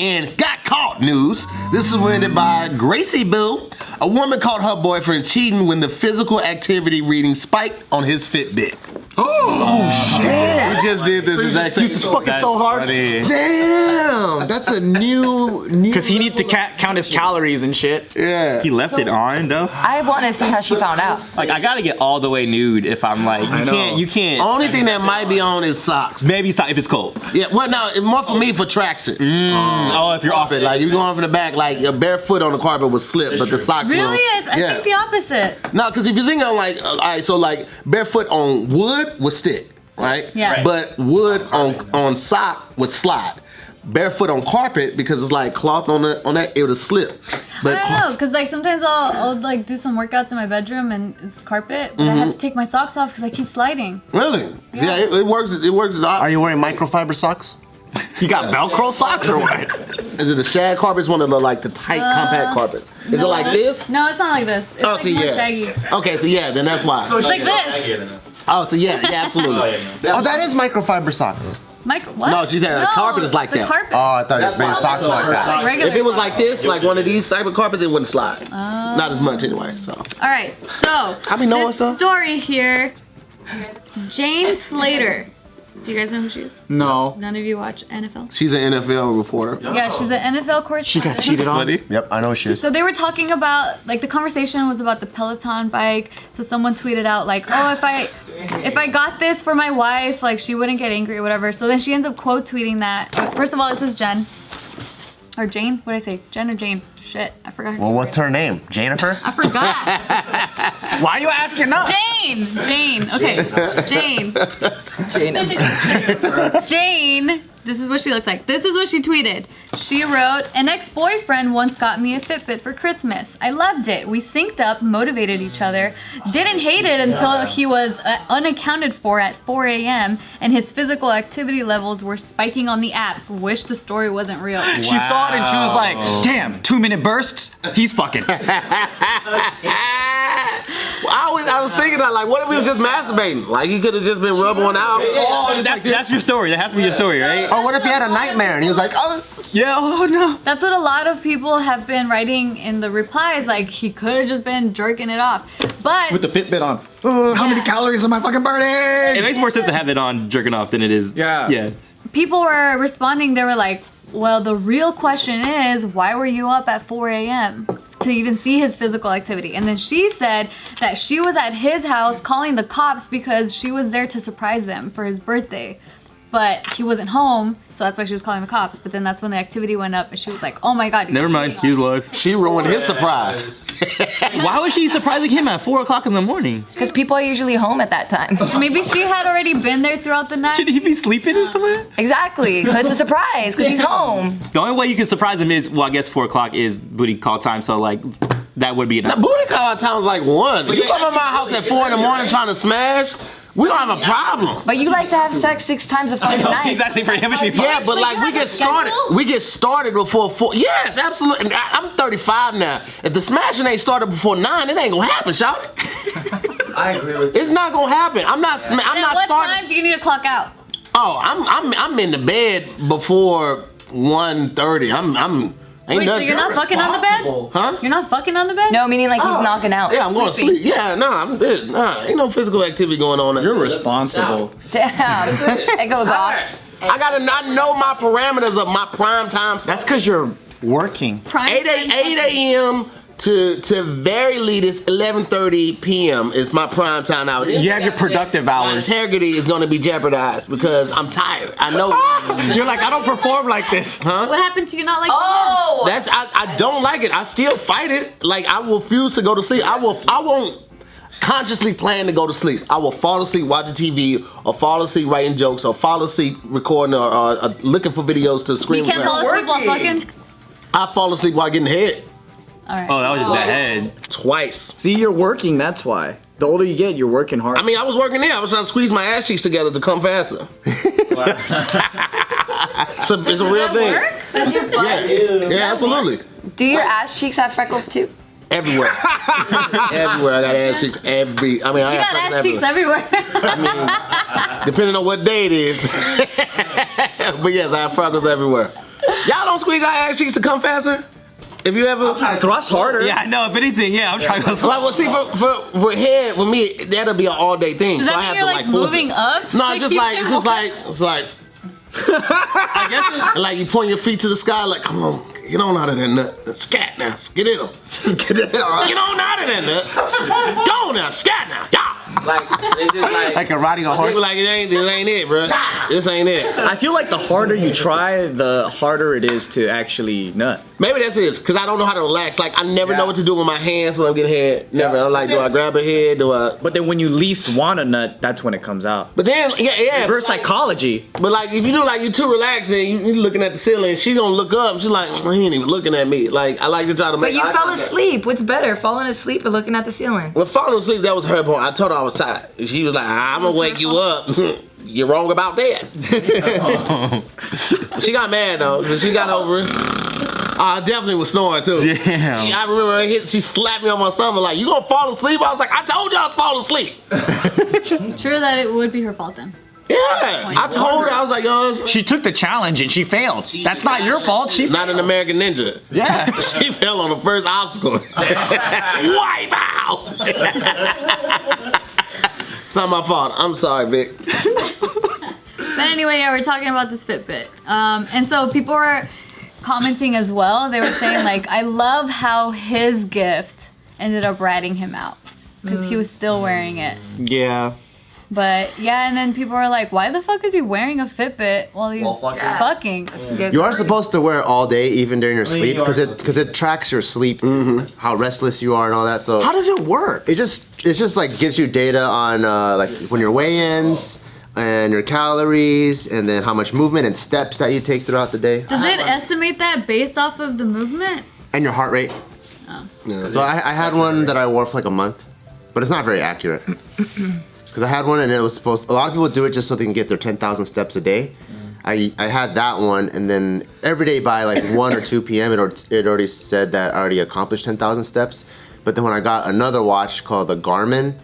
in Got Caught news. This is presented by Gracie Boo. A woman caught her boyfriend cheating when the physical activity reading spiked on his Fitbit. Oh shit! We just did this exact same. It's fucking so hard. Funny. Damn, that's a new. Because he needs to count his calories and shit. Yeah. He left it on though. I want to see how she found out. Like I gotta get all the way nude if I'm like you can't. Only thing that might be on is socks. Maybe if it's cold. Yeah. Well, no, it's more for me for tracksuit. Oh, if you're off It like you going from the back, like your barefoot on the carpet would slip, but the socks. Really? will. I think the opposite. No, because if you think of like, all right, so like barefoot on wood would stick, right? Yeah. Right. But wood on sock would slide. Barefoot on carpet, because it's like cloth on that, it would slip. But I don't know, because like sometimes I'll like do some workouts in my bedroom and it's carpet, but I have to take my socks off because I keep sliding. Really? Yeah, it works. It works. Are you wearing microfiber socks? You got Velcro socks or what? Is it the shag carpets? One of the like the tight compact carpets? Is it like this? No, it's not like this. It's like more shaggy. Okay, so yeah, then that's why. It's like this. Oh, so yeah, absolutely. Oh, that is microfiber socks. What? No, she said the carpet is like the that. Carpet. Oh, I thought you were socks like that. Like regular If it was socks. like this, like one of these type of carpets, it wouldn't slide. Not as much anyway. So. All right, so How we know this stuff? story here, Jane Slater. Do you guys know who she is? No. None of you watch NFL? She's an NFL reporter. Yeah, she's an NFL correspondent. She got cheated on. Yep, I know she is. So they were talking about, like, the conversation was about the Peloton bike. So someone tweeted out, like, oh, if I got this for my wife, like, she wouldn't get angry or whatever. So then she ends up quote tweeting that. First of all, this is Jen. Or Jane? What did I say? Jen or Jane? Shit, I forgot her name. Well, what's her name? Jennifer? I forgot. Why are you asking us? Jane. Okay. Jane. This is what she looks like. This is what she tweeted. She wrote, an ex-boyfriend once got me a Fitbit for Christmas. I loved it. We synced up, motivated each other. Didn't hate it until he was unaccounted for at 4 a.m. and his physical activity levels were spiking on the app. Wish the story wasn't real. She saw it and she was like, damn, 2-minute bursts? He's fucking. I was thinking that, like, what if he was just masturbating? Like, he could have just been rubbing one out. Oh, that's your story. That has to be your story, right? Oh, what if he had a nightmare and he was like, oh. Yeah, oh no. That's what a lot of people have been writing in the replies, like he could have just been jerking it off. But With the Fitbit on. How many calories am I fucking burning? It makes more sense to have it on jerking off than it is. Yeah. people were responding, they were like, well, the real question is, why were you up at 4 a.m. to even see his physical activity? And then she said that she was at his house calling the cops because she was there to surprise him for his birthday. But he wasn't home, so that's why she was calling the cops. But then that's when the activity went up, and she was like, oh my God. Never mind, he's alive. She ruined his surprise. Why was she surprising him at 4 o'clock in the morning? Because people are usually home at that time. Maybe she had already been there throughout the night. Should he be sleeping or something? Exactly, so it's a surprise because he's home. The only way you can surprise him is, well, I guess 4 o'clock is booty call time, so like, that would be enough. Now, booty call time's like 1. You come to my house at 4 in the morning trying to smash, we don't have a problem. But you like to have sex 6 times a fucking night. Exactly, for him it should be fun. Yeah, but like we get started. We get started before 4. Yes, absolutely. And I'm 35 now. If the smashing ain't started before 9, it ain't gonna happen, shout it. I agree with you. It's not gonna happen. I'm not And at what time do you need to clock out? Oh, I'm in the bed before 1:30. Wait, so you're not fucking on the bed? Huh? You're not fucking on the bed? No, meaning like he's knocking out. Yeah, I'm going to sleep. Yeah, ain't no physical activity going on. You're responsible. Damn, it goes off. I know my parameters of my prime time. That's because you're working. 8 a.m. to very latest 11:30 p.m. is my prime time hour. You have your productive My hours. integrity is going to be jeopardized because I'm tired. I know. You're like, I don't perform like this. Huh? What happened to you not like Oh! I don't like it. I still fight it. Like I refuse to go to sleep. I won't consciously plan to go to sleep. I will fall asleep watching TV or fall asleep writing jokes or fall asleep recording or looking for videos to scream. You can't fall asleep while fucking? I fall asleep while getting head. Alright. Oh, that was just that head. Twice. See, you're working, that's why. The older you get, you're working hard. I mean, I was working there. I was trying to squeeze my ass cheeks together to come faster. So it's a real thing. Work? That's your butt? Yeah, absolutely. Do your ass cheeks have freckles too? Everywhere. Everywhere. I got ass cheeks I You got got ass cheeks everywhere. Depending on what day it is. But yes, I have freckles everywhere. Y'all don't squeeze your ass cheeks to come faster? If you ever Thrust harder. Yeah, I know. If anything, yeah, I'm trying to go. like, well, see, for head, with me, that'll be an all day thing. Does so that I mean have you're to like force moving it. up? No, it's like. I guess it's Like you point your feet to the sky, like, come on, get on out of that nut. Scat now, get in them. Get on out of that nut. Go on now, scat now, yeah. Like it's just Like a riding a horse. People like it ain't it, bro. This ain't it. I feel like the harder you try, the harder it is to actually nut. Maybe that's it, because I don't know how to relax. Like I never know what to do with my hands when I'm getting head. Never. I'm like, do I grab a head? Do I? But then when you least want a nut, that's when it comes out. But then, yeah. Reverse psychology. But like, if you do like you too relaxed and you looking at the ceiling, she gonna look up. She's like, he ain't even looking at me. Like I like to try to make. But you eye fell contact. asleep. What's better, falling asleep or looking at the ceiling? Well, falling asleep, that was her point. I told her I was tired. She was like, I'm gonna wake you up. You're wrong about that. She got mad though, but she got over it. I definitely was snoring too. Damn. I remember her hit, she slapped me on my stomach like, you gonna fall asleep? I was like, I told you I was falling asleep. Sure that it would be her fault then. Yeah, I told her, I was like, yo, it's She took the challenge and she failed. That's not your fault. She not an American Ninja. Yeah. She fell on the first obstacle. Wipe out! It's not my fault. I'm sorry, Vic. But anyway, yeah, we're talking about this Fitbit. And so people were commenting as well. They were saying like, I love how his gift ended up ratting him out because he was still wearing it. Yeah. But yeah, and then people were like, why the fuck is he wearing a Fitbit while he's fucking? You are supposed to wear it all day, even during your sleep, because it tracks your sleep, how restless you are and all that. So How does it work? it's just like gives you data on like when your weigh-ins and your calories, and then how much movement and steps that you take throughout the day, Does it estimate that based off of the movement? and your heart rate. So I had one that I wore for like a month, but it's not very accurate. Because I had one and it was supposed. A lot of people do it just so they can get their 10,000 steps a day. I had that one, and then every day by like 1 or 2 p.m. it already said that I already accomplished 10,000 steps. But then when I got another watch called the Garmin,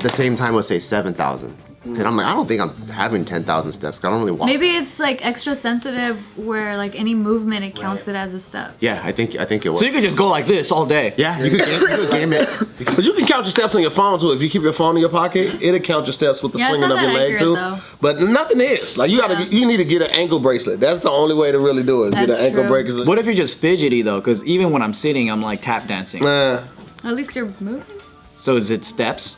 the same time would say 7,000. And I'm like, I don't think I'm having 10,000 steps. 'Cause I don't really walk. Maybe it's like extra sensitive where like any movement it counts it as a step. Yeah, I think it was. So you could just go like this all day. Yeah, you could game it. But you can count your steps on your phone too. If you keep your phone in your pocket, it'll count your steps with the Yeah, it's swinging not of your that leg too. accurate, though. But nothing is. Like you need to get an ankle bracelet. That's the only way to really do it. Get an That's ankle true. bracelet. What if you're just fidgety though? Because even when I'm sitting, I'm like tap dancing. Nah. At least you're moving. So is it steps?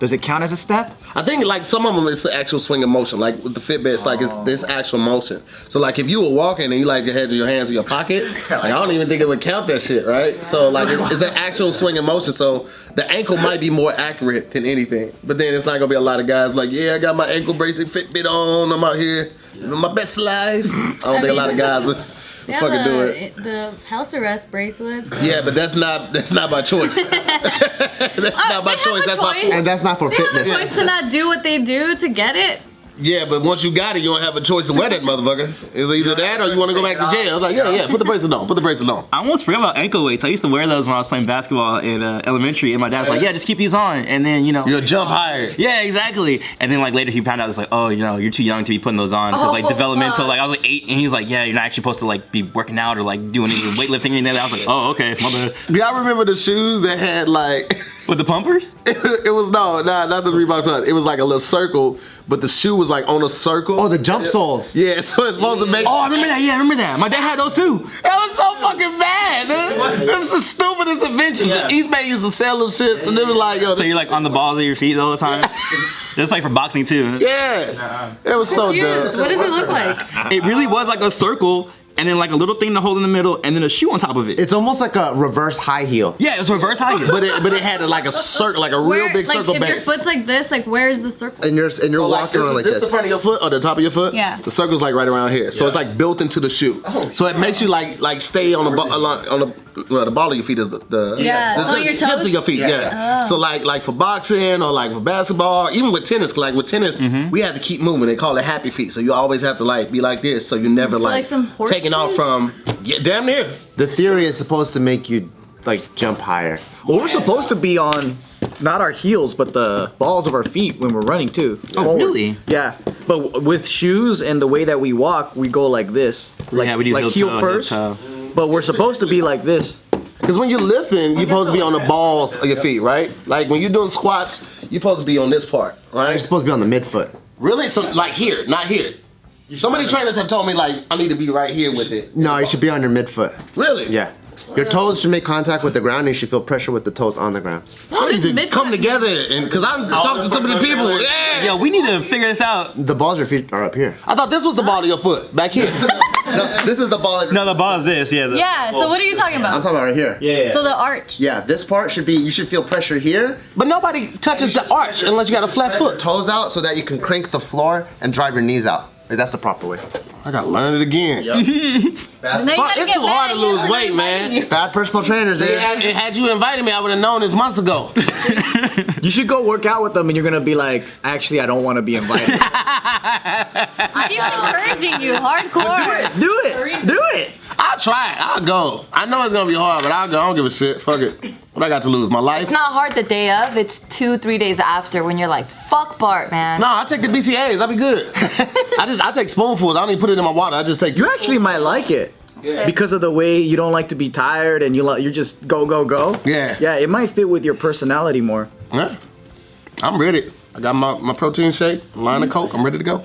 Does it count as a step? I think like some of them it's the actual swinging motion. Like with the Fitbit, it's like it's this actual motion. So like if you were walking and you like had your hands in your pocket, like I don't even think it would count that shit, right? So like it's an actual swinging motion. So the ankle might be more accurate than anything. But then it's not gonna be a lot of guys like, yeah, I got my ankle bracelet Fitbit on. I'm out here living my best life. I don't think a lot of guys would fucking do it. The house arrest bracelet. Yeah, but that's not by choice. That's not by they choice. have a That's by choice. force. And that's not for They have a fitness. choice to not do what they do to get it. Yeah, but once you got it, you don't have a choice to wear that motherfucker. It's either that or you want to go back to jail. I was like, yeah, put the bracelet on. Put the bracelet on. I almost forgot about ankle weights. I used to wear those when I was playing basketball in elementary, and my dad was like, "Yeah, just keep these on." And then You'll jump higher. yeah, exactly. And then like later he found out, it's like, oh, you're too young to be putting those on because like developmental. Like I was like 8, and he was like, yeah, you're not actually supposed to like be working out or like doing any weightlifting or anything. I was like, oh, okay, my bad. Y'all remember the shoes that had like With the pumpers? it was not the Reebok ones. It was like a little circle, but the shoe was like on a circle. Oh, the jump soles. Yeah, so it's supposed to make. Oh, I remember that. Yeah, I remember that. My dad had those too. That was so fucking bad, dude. It was the stupidest inventions. Yeah. Eastman used to sell them shit, and it was like, yo, So you're like on the balls of your feet all the time. That's like for boxing too. yeah, it was so Confused. dumb. What does it look like? It really was like a circle, and then like a little thing to hold in the middle, and then a shoe on top of it. It's almost like a reverse high heel. Yeah, it was reverse high heel. But it had like a circle, like a real big circle if base. your foot's like this, like where's the circle? And you're walking around like this. the this. front of your foot or the top of your foot? Yeah. The circle's like right around here. So it's like built into the shoe. So it makes you like stay on the ball of your feet is the Yeah, the on your tips toes? of your feet. Yeah. So like for boxing or like for basketball, even with tennis, like with tennis, we had to keep moving. They call it happy feet. So you always have to like be like this. So you never like some horse taking off shoes? from damn near. The theory is supposed to make you like jump higher. Well, we're supposed to be on not our heels, but the balls of our feet when we're running too. Oh, really? Yeah, but with shoes and the way that we walk, we go like this. Like, Yeah, we do like heel toe, first. heel toe. But we're supposed to be like this. Because when you're lifting, you're supposed to be on the balls of your feet, right? Like when you're doing squats, you're supposed to be on this part, You're right? supposed to be on the midfoot. Really? So like here, not here. So many trainers have told me like I need to be right here with it. No, you should be on your midfoot. Really? Yeah. Your toes should make contact with the ground and you should feel pressure with the toes on the ground. I need to Mid- come together and because I'm talking to so many people. Yeah. Yo, we need to figure this out. The balls of your feet are up here. I thought this was the ball of your foot back here. No, this is the ball of your No, the ball is this. Yeah. Yeah, so what are you talking I'm about? talking about right here. Yeah. So the arch. Yeah, this part should be, you should feel pressure here. But nobody touches the arch unless you got a flat foot. Toes out so that you can crank the floor and drive your knees out. Like, that's the proper way. I gotta learn it again. Now you Fuck, gotta it's get too hard mad, to you lose know, weight, man. Bad personal trainers, Had you invited me, I would have known this months ago. You should go work out with them, and you're gonna be like, actually, I don't want to be invited. He's encouraging you hardcore. Do it. Do it. I'll try it. I'll go. I know it's gonna be hard, but I'll go. I don't give a shit. Fuck it. What I got to lose? My life? It's not hard the day of. It's 2-3 days after when you're like, fuck Bart, man. No, I take the BCAAs. I'll be good. I take spoonfuls. I don't even put it in my water. I just take. You actually might like it. Because of the way you don't like to be tired and you just go. Yeah. Yeah, it might fit with your personality more. Yeah. I'm ready. I got my protein shake, a line of Coke. I'm ready to go.